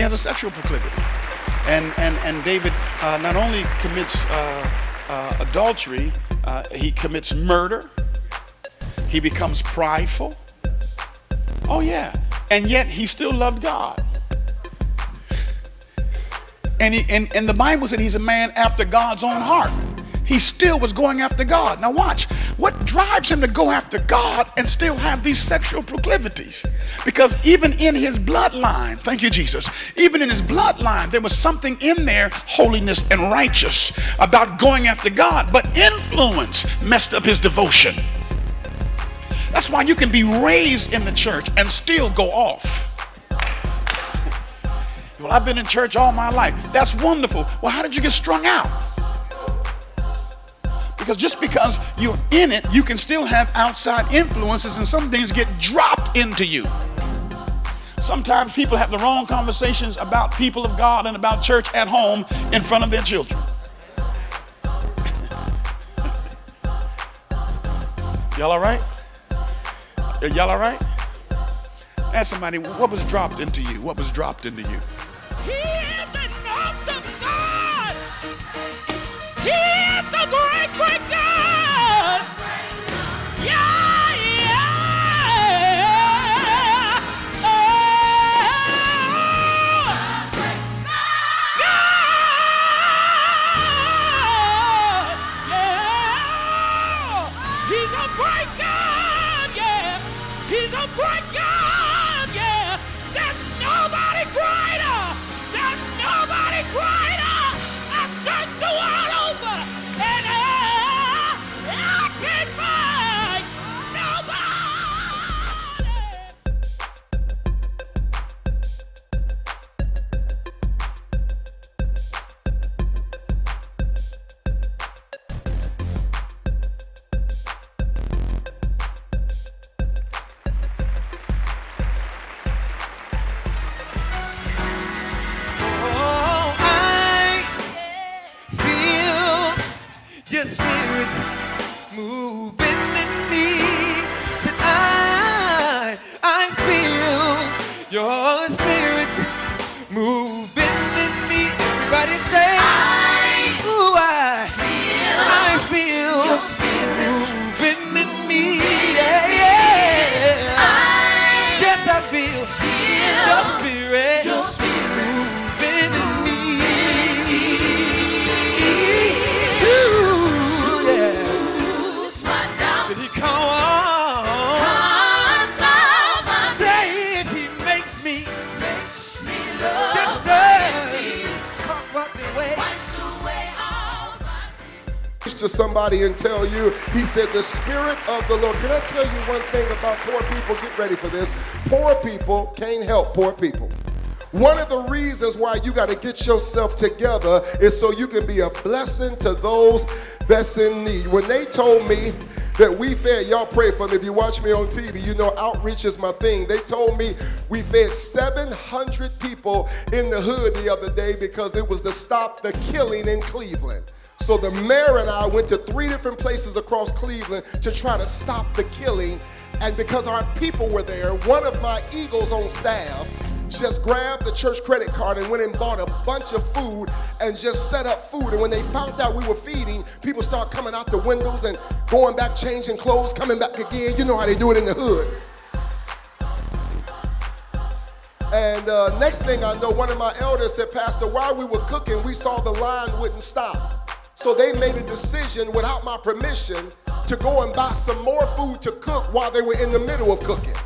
has a sexual proclivity. And David not only commits adultery, he commits murder. He becomes prideful. Oh yeah. And yet he still loved God. And the Bible said he's a man after God's own heart. He still was going after God. Now watch, what drives him to go after God and still have these sexual proclivities? Because even in his bloodline, thank you Jesus, even in his bloodline, there was something in there, holiness and righteous, about going after God, but influence messed up his devotion. That's why you can be raised in the church and still go off. Well, I've been in church all my life. That's wonderful. Well, how did you get strung out? Because just because you're in it, you can still have outside influences, and some things get dropped into you. Sometimes people have the wrong conversations about people of God and about church at home in front of their children. Y'all all right? Y'all all right? Ask somebody, what was dropped into you? What was dropped into you? He is an awesome God. He is the great, great God. Yeah, yeah. God. Yeah. He's a great God. Yeah. He's a great God. Yeah. There's nobody greater. There's nobody greater. I searched the world over and I can't find your spirit moving in me. Said I feel your spirit moving in me. Everybody say, ooh, I feel your spirit moving in me. Yeah, yeah. Yes, I feel your spirit moving in me. To somebody and tell you, he said, the Spirit of the Lord. Can I tell you one thing about poor people? Get ready for this. Poor people can't help poor people. One of the reasons why you got to get yourself together is so you can be a blessing to those that's in need. When they told me that we fed, y'all pray for me. If you watch me on TV, you know outreach is my thing. They told me we fed 700 people in the hood the other day because it was to stop the killing in Cleveland. So the mayor and I went to 3 different places across Cleveland to try to stop the killing. And because our people were there, one of my Eagles on staff just grabbed the church credit card and went and bought a bunch of food and just set up food. And when they found out we were feeding, people started coming out the windows and going back, changing clothes, coming back again. You know how they do it in the hood. And next thing I know, one of my elders said, Pastor, while we were cooking, we saw the line wouldn't stop. So they made a decision without my permission to go and buy some more food to cook while they were in the middle of cooking.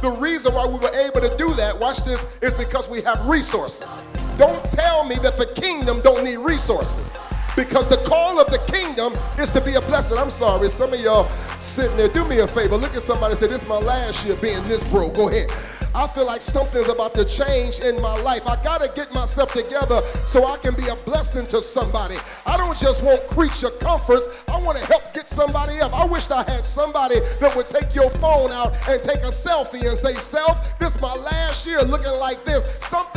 The reason why we were able to do that, watch this, is because we have resources. Don't tell me that the kingdom don't need resources, because the call of the kingdom is to be a blessing. I'm sorry, some of y'all sitting there, do me a favor, look at somebody and say, this is my last year being this broke. Go ahead. I feel like something's about to change in my life. I gotta get myself together so I can be a blessing to somebody. I don't just want creature comforts. I want to help get somebody up. I wish I had somebody that would take your phone out and take a selfie and say, self, this is my last year looking like this. Something